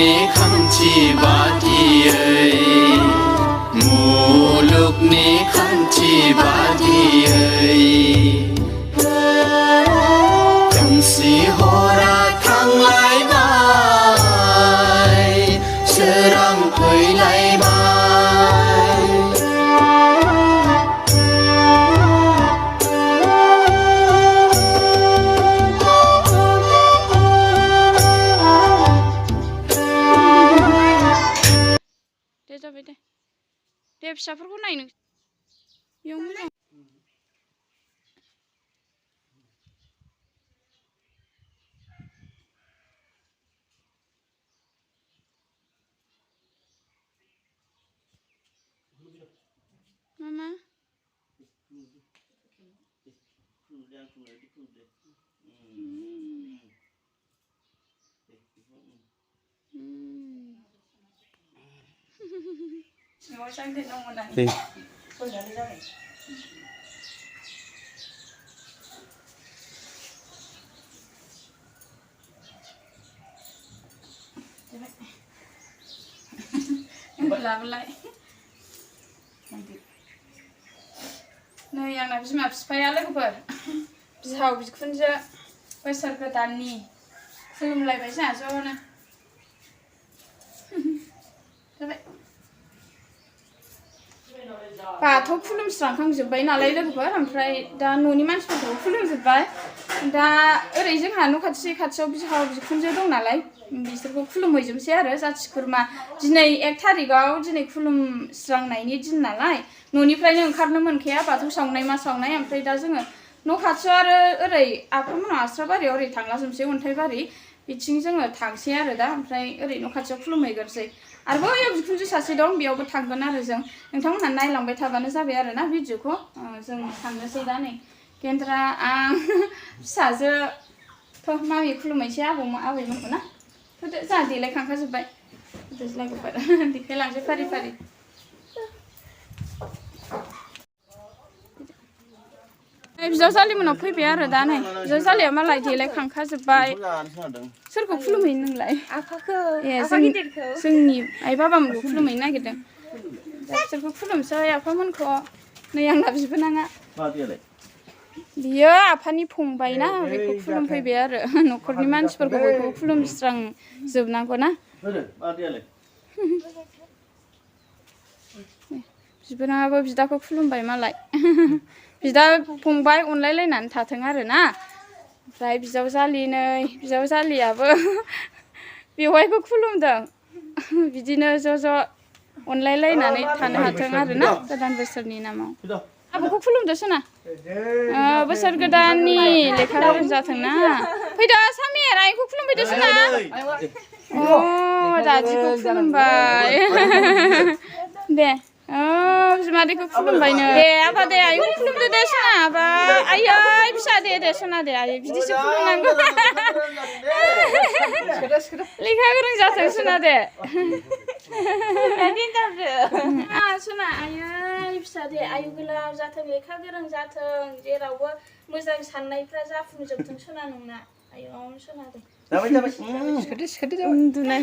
मुलुगनि खान्थि बादियै मुलुगनि खान्थि बादियै खोमसि हरा थांलायबाय सोरां फैलायबाय जाबाय दे दे फिसाफोरखौ नाय नों बेयाव मोजां मामा लाबोलाय नै आंना बिमा बिफाया लोगोफोर बिहाव बिखुनजो बोसोर गोदाननि खुलुमलायबाय जोंहा ज'नो जाबाय बाथौ खुलुमस्रांखांजोब्बाय नालाय लोगोफोर ओमफ्राय दा न'नि मानसिफोरखौ खुलुमजोब्बाय दा ओरै जोंहा न' खाथियाव बिहाव बिखुनजो दं नालाय बिसोरखौ खुलुमहैजोबसै आरो जाथि खुरमा दिनै 1 थारिखआव दिनै खुलुमस्रांनायनि दिन नालाय न'निफ्रायनो ओंखारनो मोनखाया बाथौ सावनाय मा सावनाय ओमफ्राय दा जोङो न' खाथियाव आरो ओरै आफामोननाव आस्राबारियाव ओरै थांलाजोबसै अन्थाइबारि बिथिं जोङो थांसै आरो दा ओमफ्राय ओरै न' खाथियाव खुलुमहैग्रोसै आरो बैयाव बिखुनजो सासे दं बेयावबो थांगोन आरो जों नोंथांमोनहा नायलांबाय थाबानो जाबाय आरो ना भिडिअखौ जों थांनोसै दा नै गेन्द्रा आं फिसाजो थ' मामि खुलुमहैसै आबैमोनखौ ना होदो जोंहा देलायखांखाजोब्बाय लोगोफोर देखायलांसै फारि फारि बिजावजालिमोनाव फैबाय आरो दा नै बिजावजालिया मालाय देलायखांखाजोब्बाय सोरखौ खुलुमहैनो नोंलाय आफाखौ ए जोंनि आइ बाबामोनखौ खुलुमहैनो नागिरदों बिसोरखौ खुलुमसै आफामोनखौ नै आंना बिबोनाङा बियो आफानि फंबाय ना बेखौ खुलुमफैबाय आरो न'खरनि मानसिफोरखौ बयखौबो खुलुमस्रांजोबनांगौ ना बिबोनाङाबो बिदाखौ खुलुमबाय मालाय बिदा फंबाय अनलायलायनानै थाथों आरो ना ओमफ्राय बिजावजालियाबो बेवहायखौ खुलुमदों बिदिनो ज' अनलायलायनानै थानो हाथों आरो ना गोदान बोसोरनि नामाव आब'खौ खुलुमदो सना बोसोर गोदाननि लेखा गोरों जाथों ना फैदो सामिर आइखौ खुलुमफैदो सना अ दादिखौ खुलुमबाय दे बिमादैखौ खुलुमबायनो दे आबा दे आइखौ खुलुमदो दे सना आबा आयै फिसा दे सना दे आयै बिदिसो खुलुमनांगौ लेखा गोरों जाथों सना दे सना आयै फिसा दे आयु गोलाव जाथों लेखा गोरों जाथों जेरावबो मोजां साननायफ्रा जाफुंजोबथों सना नोंना आयु सना दे जाबाय उन्दुनाय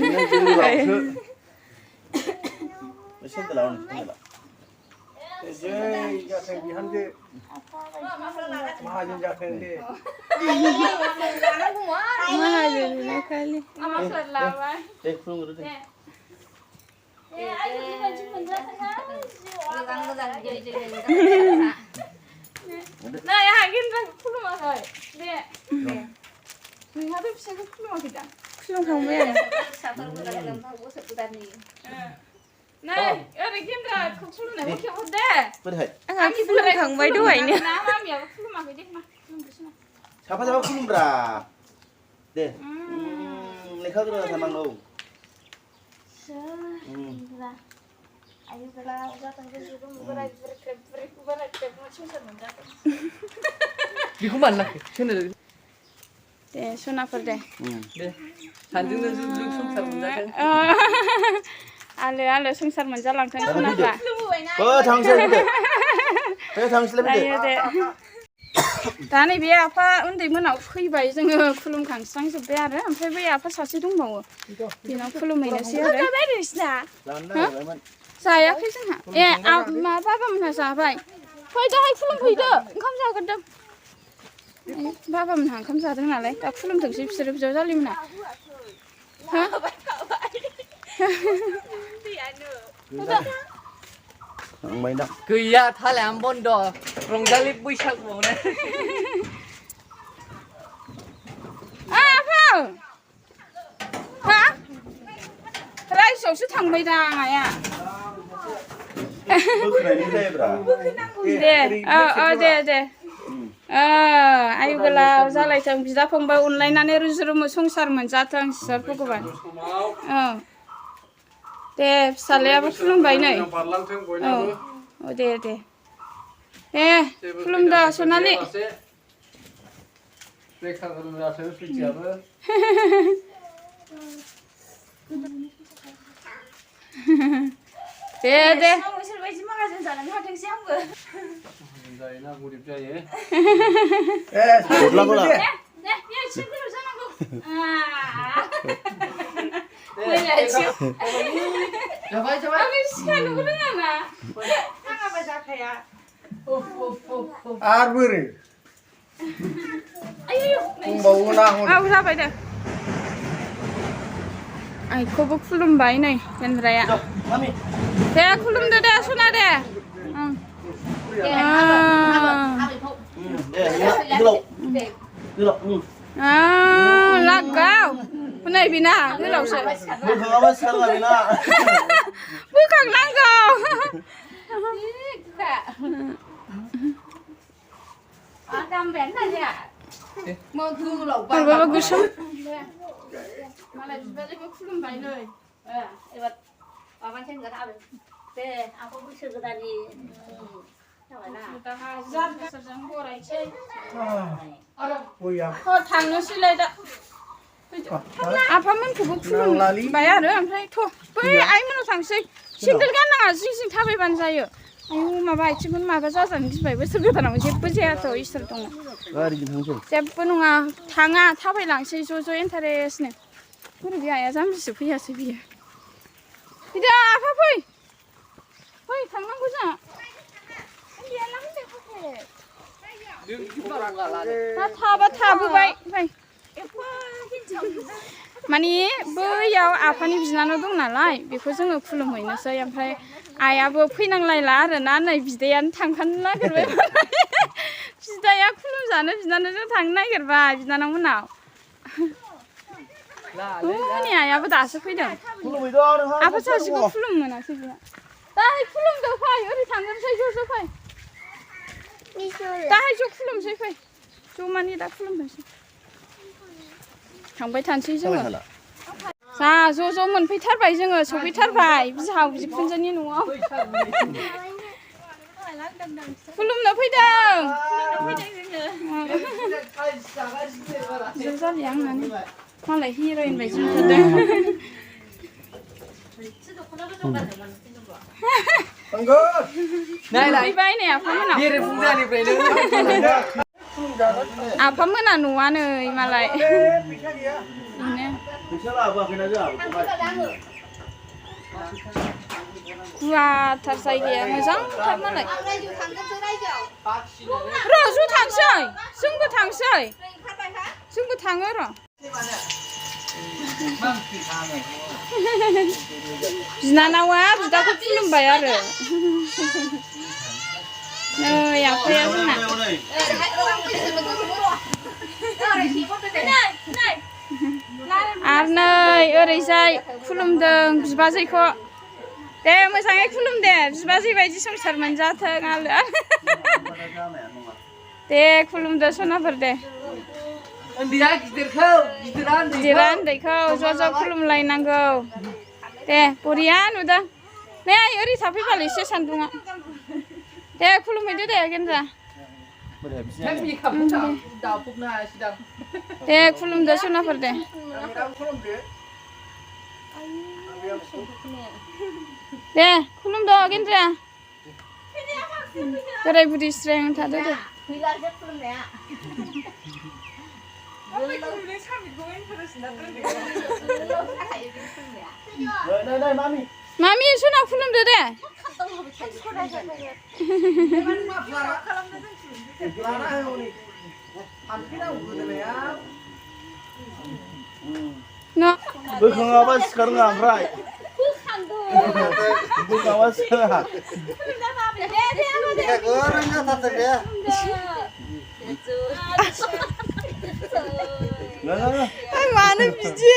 नोंहाबो फिसाखौ खुलुमाखै दा खुलुमखांबाय आं नै ओरै गेन्द्राखौ खुलुमनायखौ खेवहर दे आंहा खुलुमखांबाय दहायनो ना मामियाबो खुलुमाखै दे मा खुलुमदोसना साफा खुलुमब्रा दे लेखा गोरों जानांगौ आयु गोलाव जाथों बोराय संसार मोनजाथों बेखौ मानलाखै दे सनाफोर दे सानजोंनो संसार मोनजाथों आलो संसार मोनजालांथों सनाफ्रा थांसै दे दा नैबे आफा उन्दैमोनाव फैबाय जोङो खुलुमखांस्रांजोब्बाय आरो ओमफ्राय बै आफा सासे दंबावो बेनाव खुलुमहैनोसै आरो जायाखै जोंहा मा बाबामोनहा जाबाय फै दाहाय खुलुमफैदो ओंखाम जागोरदों बाबामोनहा ओंखाम जादों नालाय दा खुलुमथोंसै बिसोरो बिजावजालिमोनहा गैया थालायानो बन्द रंजालि बैसागुआवनो हा रायजोआवसो थांबाय दा आइया दे आयु गोलाव जालायथों बिदा फंबाय अनलायनानै रुजु रुमु संसार मोनजाथों इसोर भगबान दे फिसालायाबो खुलुमबाय नै दे खुलुमदो सनालि दे सोरबायदि मागाजों जानानै हाथोंसै आंबो जायोना गरिब जायो जाबाय दे आइखौबो खुलुमबाय नै केन्द्राया दे खुलुमदो दे सना दे लागाव नै बेना गोलावसो बोखांनांगौ माबाबा गोसोम मालाय बिबाजैखौ खुलुमबाय नै एबार माबानोसै होनगोन आरो दे आंखौ बैसो गोदाननि थांनोसैलाय दा आफामोनखौबो खुलुमबाय आरो ओमफ्राय थ' बै आइमोनाव थांसै सेन्देल गाननाङा जिं जिं थाबायबानो जायो आयु माबा आथिंखौनो माबा जाजानो गिबाय बोसोर गोदानाव जेबो जायाथ' इसोर दङ जेबो नङा थाङा थाबायलांसै ज' इन्टारेस्टनो बोरै बे आइया जाम्बिसो फैयासै बियो बिदा आफा फै थांनांगौ जोंहा थाबा थाबोबाय माने बैयाव आफानि बिनानाव दं नालाय बेखौ जोङो खुलुमहैनोसै ओमफ्राय आइयाबो फैनांलायला आरोना नै बिदायानो थांफानो नागिरबाय बिदाया खुलुमजानो बिनानावजों थांनो नागिरबाय बिनानाव मोनाव नै आइयाबो दासो फैदों आफा सासेखौ खुलुम मोनासै बिहा दाहाय खुलुमदो फै ओरै थांगोनसै ज' फै दाहाय ज' खुलुमसै फै ज'मानि दा खुलुमनोसै थांबाय थानोसै जोङो जा ज' मोनफैथारबाय जोङो सफैथारबाय बिहाव बिखुनजोनि न'आव खुलुमनो फैदों बिजावजालि आंनानो मालाय हिर'इन बायदि नुथारदों फैबाय नै आफामोना आफामोना न'आ नै मालाय गुवारथार जायगाया मोजांथार मालाय र' ज' थांसै जोंबो थाङो र' बिनानावा बिदाखौ खुलुमबाय आरो नै आफाया जोंना आरो नै ओरैजाय खुलुमदों बिबाजैखौ दे मोजाङै खुलुम दे बिबाजै बायदि संसार मोनजाथों आलो दे खुलुमदो सनाफोर दे गिदिरा उन्दैखौ ज' खुलुमलायनांगौ दे बरिया नुदों नै ओरै थाफैबाल एसे सान्दुङा दे खुलुमहैदो दे गेन्द्रा दे खुलुमदो सनाफोर दे खुलुमदो गेन्द्रा बोराय बुरि स्रें थादो दे फैलाजों खुलुमनाया मामि सोनाव खुलुमदो दे बोखाङाबा सिखारङा ओमफ्राय बोखाङाबा सिखारा मानो बिदि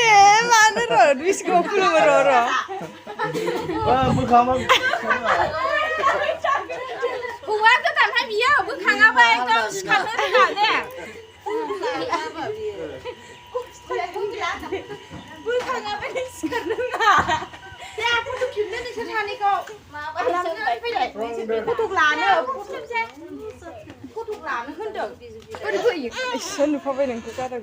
मानो र' बिसिखौ खुलुमो र' बोखाङाबा हौवा गोदानहाय बियो बोखाङाबा एकदम सिखारनो रोङा दे बोखाङाबा सिखारनो रोङा दे फट' खेबनो नोंसोर सानैखौ फट' लानो होनदों ओरै फैयो इसोर नुफाबाय नोंखौ जादों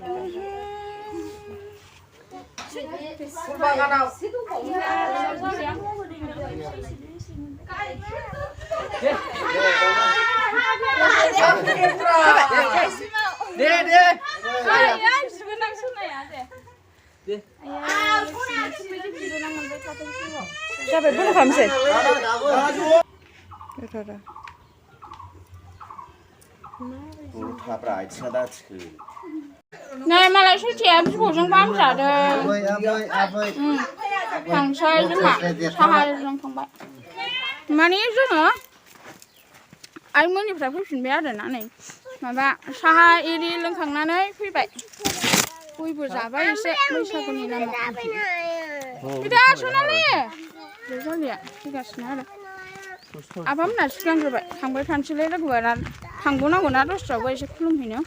जाबाय बन्द खालामसै थाब्रा आथिङा दा थिखो नै मालाय सैथाया बिबौजों बामजादों थांसै जोंहा साहाजों थांबाय माने जोङो आइमोननिफ्राय फैफिनबाय आरोना नै माबा साहा एरि लोंखांनानै फैबाय गयबो जाबाय एसे बैसागुनि नामाव बिदा सनालि जालिया फैगासिनो आरो आफामोना सिगांग्रोबाय थांबाय थानोसैलाय लोगोफोर आरो थांबावनांगौना दस्रायावबो एसे खुलुमहैनो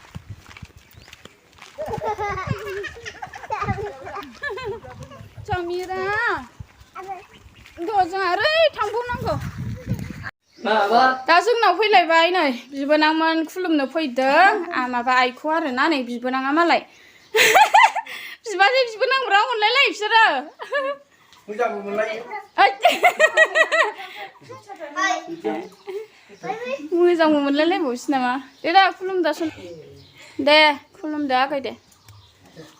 जमिरा जोंहा ओरै थांबावनांगौ दा जोंनाव फैलायबाय नै बिबोनांमोन खुलुमनो फैदों माबा आइखौ आरोना नै बिबोनाङा मालाय बिबाजै बिबोनांब्रा अनलायलायो बिसोरो मोजांबो मोनलायो मोजांबो मोनलायलायबावसै नामा दे दा खुलुमदासन दे खुलुमदो आगै दे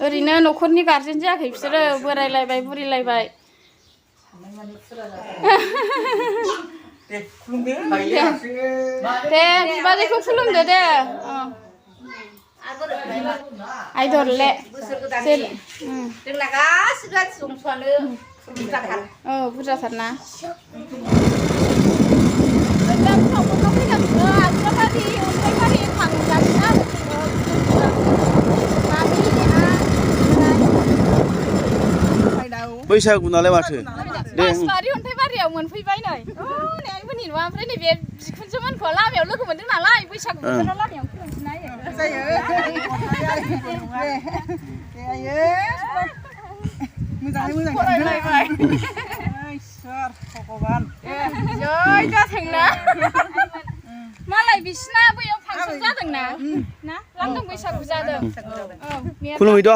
ओरैनो न'खरनि गारजेन जायाखै बिसोरो बोरायलायबाय बुरिलायबाय दे बिबाजैखौ खुलुमदो दे आइ धरले जोंना गासिबो सुबुंफ्रानो बुरजाथार बुरजाथारना बैसागु नालाय माथो बासबारि अन्थाइबारियाव मोनफैबाय नै नै आइमोननि न'आ ओमफ्राय नैबे बिखुनजोमोनखौ लामायाव लोगो मोनदों नालाय बैसागु बोथोराव लामायाव खुलुमफिननो मोजाङै फरायलायबाय इसोर भगबान जय जाथोंना मालाय बिसिना बैयाव फांसन जादोंना ना लांदां बैसागु जादों खुलुमहैद'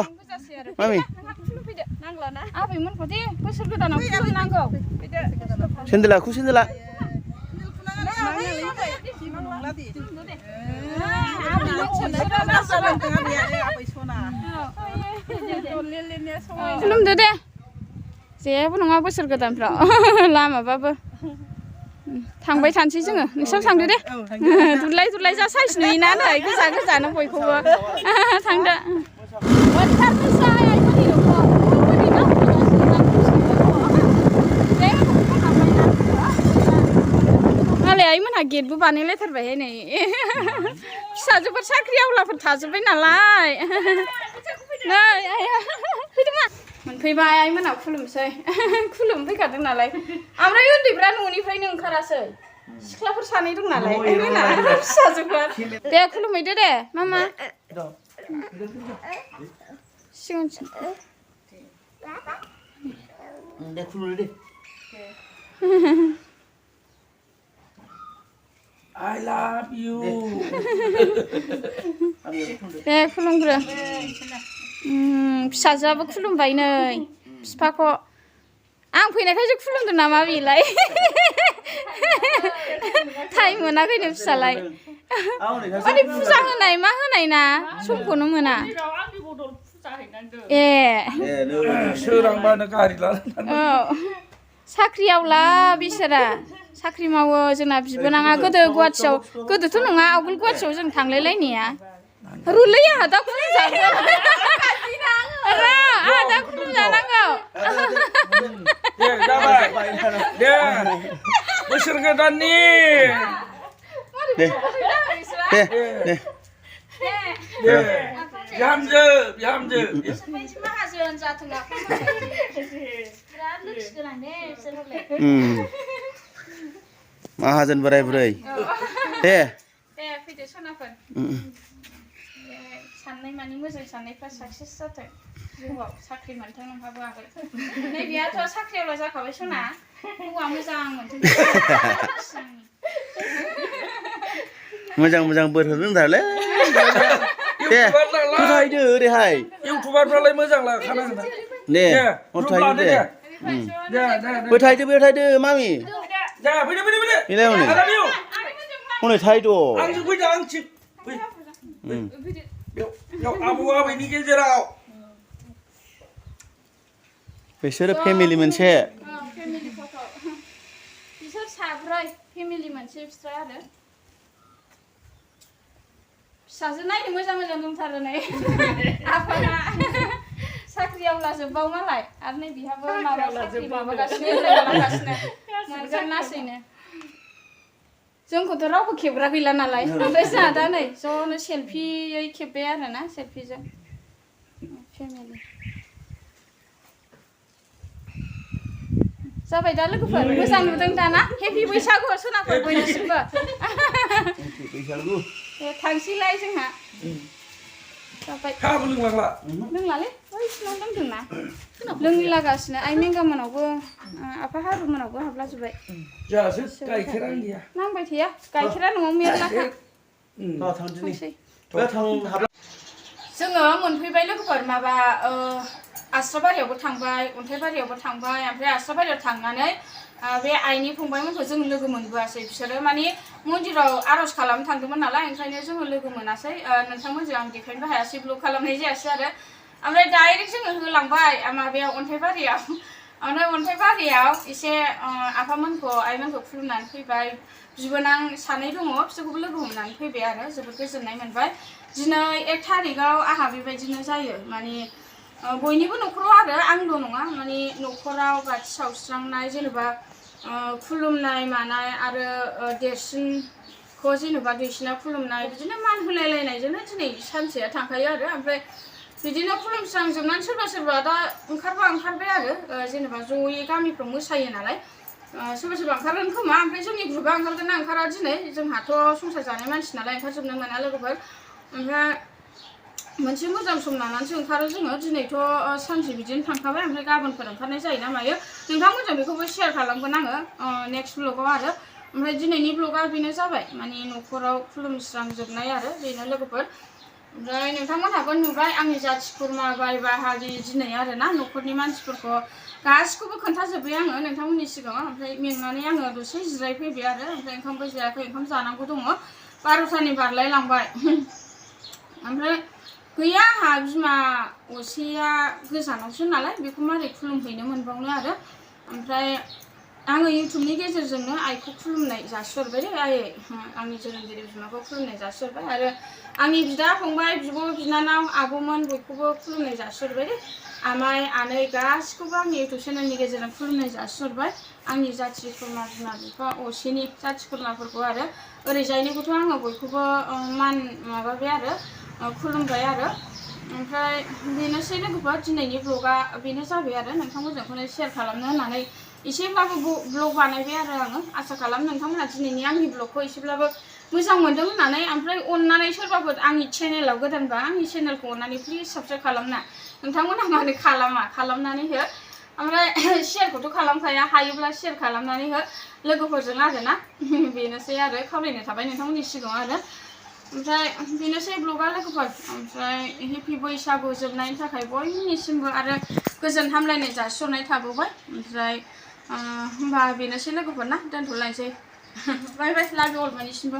मामि खुलुमफैदो नांलाना आबैमोनखौ दे बोसोर गोदानाव खुलुमनांगौ सेन्देल आखु सेन्देला खुलुमदो दे जेबो नङा बोसोर गोदानफ्राव लामाबाबो थांबाय थानोसै जोङो नोंसोर थांदो दे दुरलाय दुरलाय जा साइज नुयोना नै गोजा गोजानो बयखौबो थांदो मालाय आइमोनहा गेटबो बानायलायथारबायहाय नै फिसाजोफोर साख्रि आवलाफोर थाजोब्बाय नालाय नै आइया फैदोंमा मोनफैबाय आइमोनहा खुलुमसै खुलुमफैखादों नालाय ओमफ्राय उन्दैफ्रा न'निफ्रायनो ओंखारासै सिख्लाफोर सानै दं नालाय आइमोनहा फिसाजोफोर दे खुलुमहैदो दे मामा सिगांसिन दे खुलुमदो दे I love you दे खुलुमग्रो फिसाजोआबो खुलुमबाय नै बिफाखौ आं फैनायखायसो खुलुमदों नामा बेलाय टाइम मोनाखैनो फिसालाय माने फुजा होनाय मा होनाय ना समखौनो मोना ए सोरांबानो गारि लानानै औ साख्रियावला बिसोरा साख्रि मावो जोंना बिबोनाङा गोदो गुवाहाटियाव गोदोथ' नङा आवगोल गुवाहाटियाव जों थांलायलायनाया रुलै आंहा दा खुलुमजागोन आंहा दा खुलुमजानांगौ दे जाबाय दे बोसोर गोदाननि दे दे दे दे बिहामजो बिहामजो माहाजोन जाथों बिराद लोखि गोनां दे बिसोरलाय माहाजोन बोराय बुरै दे दे फैदो सनाफोर साननाय मानि मोजां साननायफ्रा साक्सेस जाथों जिउआव साख्रि मोनथों नोंहाबो आगोल नैबेयाथ' साख्रियावल' जाखाबाय सना हौवा मोजां मोनथों मोजां मोजां बोर होनो होनथारलै दे फोथायदो ओरैहाय इउटुबारफ्रालाय मोजां लाखानांगोन दे फोथायदो दे फोथायदो फोथायदो मामि दे फैदो फैदो फैदो फैलाय हनै हनै थायद' आंजों फैदो आंथिं फै बेयाव आबौ आबैनि गेजेराव बिसोरो फेमिलि मोनसे फेमिलि फट' बिसोर साब्रै फेमिलि मोनसे बिस्रा आरो फिसाजो नायनो मोजां मोजां दंथारो नै आफाना साख्रियावला जोब्बाव मालाय आरो नै बिहाबो माबा साख्रि माबागासिनो मोनगोन लासैनो जोंखौथ' रावबो खेबग्रा गैला नालाय ओमफ्राय जोंहा दा नै ज'नो सेल्फियै खेबबाय आरो ना सेल्फिजों फेमिलि जाबाय दा लोगोफोर मोजां नुदों दाना हेपि बैसागु सोनाफोर बयनिसिमबो बैसागु थांसैलाय जोंहा जाबाय साहाबो लोंलांला लोंलालै बै सिनाव लोंदोंना लोंलागासिनो आइ मेंगामोनावबो आफा हारुमोनावबो हाबलाजोब्बाय जोंहासो गाइखेरानो गैया नांबाय थाया गाइखेरा न'आव मेरलाखा जोङो मोनफैबाय लोगोफोर माबा आस्राबारियावबो थांबाय अन्थाइबारियावबो थांबाय ओमफ्राय आस्राबारियाव थांनानै बे आइनि फंबायमोनखौ जों लोगो मोनबोआसै बिसोरो माने मन्दिराव आर'ज खालामनो थांदोंमोन नालाय ओंखायनो जोङो लोगो मोनासै नोंथांमोनजों आं देखायनोबो हायासै ब्लग खालामनाय जायासै आरो ओमफ्राय डाइरेक्ट जोङो होलांबाय माबायाव अन्थाइबारियाव ओमफ्राय अन्थाइबारियाव एसे आफामोनखौ आइमोनखौ खुलुमनानै फैबाय बिबोनां सानै दङ बिसोरखौबो लोगो हमनानै फैबाय आरो जोबोद गोजोननाय मोनबाय दिनै 1 थारिखआव आंहा बेबायदिनो जायो माने बयनिबो न'खराव आरो आंल' नङा माने न'खराव बाथि सावस्रांनाय जेनेबा खुलुमनाय मानाय आरो देरसिनखौ जेनेबा दुइसिना खुलुमनाय बिदिनो मान होलायलायनायजोंनो दिनै सानसेया थांखायो आरो ओमफ्राय बिदिनो खुलुमस्रांजोबनानै सोरबा सोरबा दा ओंखारबाय आरो जेनेबा ज'यै गामिफ्राव मोसायो नालाय सोरबा सोरबा ओंखारगोन खोमा ओमफ्राय जोंनि ग्रुपआ ओंखारगोन ना ओंखारा दिनै जोंहाथ' संसार जानाय मानसि नालाय ओंखारजोबनो मोना लोगोफोर ओमफ्राय मोनसे मोजां सम लानानैसो ओंखारो जोङो दिनैथ' सानसे बिदिनो थांखाबाय ओमफ्राय गाबोनफोर ओंखारनाय जायो ना मायो नोंथांमोनजों बेखौबो शेयार खालामगोन आङो नेक्स्ट ब्लगाव आरो ओमफ्राय दिनैनि ब्लगा बेनो जाबाय माने न'खराव खुलुमस्रांजोबनाय आरो बेनो लोगोफोर ओमफ्राय नोंथांमोनहाबो नुबाय आंनि जाथि खुरमा बाय बाहागि दिनै आरो ना न'खरनि मानसिफोरखौ गासिखौबो खोन्थाजोब्बाय आङो नोंथांमोननि सिगाङाव ओमफ्राय मेंनानै आङो दसे जिरायफैबाय आरो ओमफ्राय ओंखामबो जायाखै ओंखाम जानांगौ दङ 12थानि बारलायलांबाय ओमफ्राय गैया आंहा बिमा असेया गोजानावसो नालाय बेखौ मारै खुलुमहैनो मोनबावनो आरो ओमफ्राय आङो इउटुबनि गेजेरजोंनो आइखौ खुलुमनाय जासिहरबाय दे आइ आंनि जोनोमगिरि बिमाखौ खुलुमनाय जासिहरबाय आरो आंनि बिदा फंबाय बिब' बिनानाव आब'मोन बयखौबो खुलुमनाय जासिहरबाय दे आमाइ आनै गासिखौबो आंनि इउटुब चेनेलनि गेजेरजों खुलुमनाय जासिहरबाय आंनि जाथि खुरमा बिमा बिफा असेनि जाथि खुरमाफोरखौ आरो ओरैजायनिखौथ' आङो बयखौबो मान माबाबाय आरो खुलुमबाय आरो ओमफ्राय बेनोसै लोगोफोर दिनैनि ब्लगा बेनो जाबाय आरो नोंथांमोनजोंखौनो शेयार खालामनो होननानै एसेब्लाबो ब्लग बानायबाय आरो आङो आसा खालाम नोंथांमोना दिनैनि आंनि ब्लगखौ एसेब्लाबो मोजां मोनदों होननानै ओमफ्राय अननानै सोरबाफोर आंनि चेनेलाव गोदानबा आंनि चेनेलखौ अननानै प्लिज साबस्क्राइब खालामना नोंथांमोना मानो खालामनानै हो ओमफ्राय शेयारखौथ' खालामखाया हायोब्ला शेयार खालामनानै हो लोगोफोरजों आरोना बेनोसै आरो खावलायनाय थाबाय नोंथांमोननि सिगाङाव आरो ओमफ्राय बेनोसै ब्लगा लोगोफोर ओमफ्राय हेपि बैसागु जोबनायनि थाखाय बयनिसिमबो आरो गोजोन हामलायनाय जासिहरनाय थाबावबाय ओमफ्राय होमबा बेनोसै लोगोफोर ना दोनथ'लायनोसै बाय बाय लाभ इउ अल बयनिसिमबो